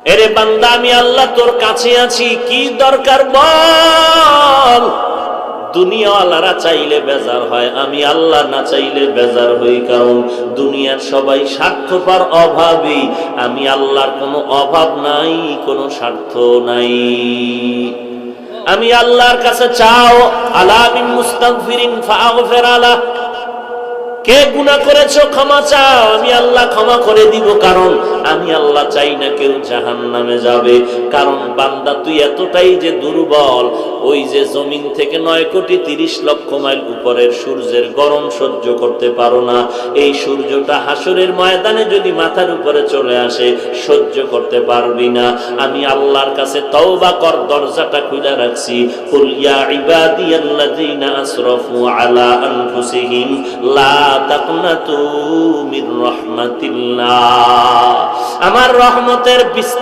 এরে বান্দা, আমি আল্লাহ তোর কাছে আছি, কি দরকার বল। দুনিয়াওয়ালারা চাইলে বেজার হয়, আমি আল্লাহ না চাইলে বেজার হই। কারণ দুনিয়ার সবাই স্বার্থপর, অভাবী। আমি আল্লাহর কোনো অভাব নাই, কোনো স্বার্থ নাই। আমি আল্লাহর কাছে চাও, আলা মিন মুস্তাগফিরিন ফাগফির আলা। কে গুনাহ করেছো ক্ষমা চাও, আমি আল্লাহ ক্ষমা করে দিব। কারণ আমি আল্লাহ চাই না কেউ জাহান্নামে যাবে। কারণ বান্দা তুই এতটাই যে দুর্বল, ওই যে জমিন থেকে 9,30,00,000 মাইল উপরের সূর্যের গরম সহ্য করতে পারো না। এই সূর্যটা হাসরের ময়দানে যদি মাথার উপরে চলে আসে, সহ্য করতে পারবি না। আমি আল্লাহর কাছে তওবা কর, দরজাটা খুলে রাখছি। কুল ইয়া ইবাদিয়াল্লাযীনা আসরাফু আলা আনফুসিহিম লা তাকনাতু মির রাহমাতিল্লাহ। আমার রহমতের বিস্তার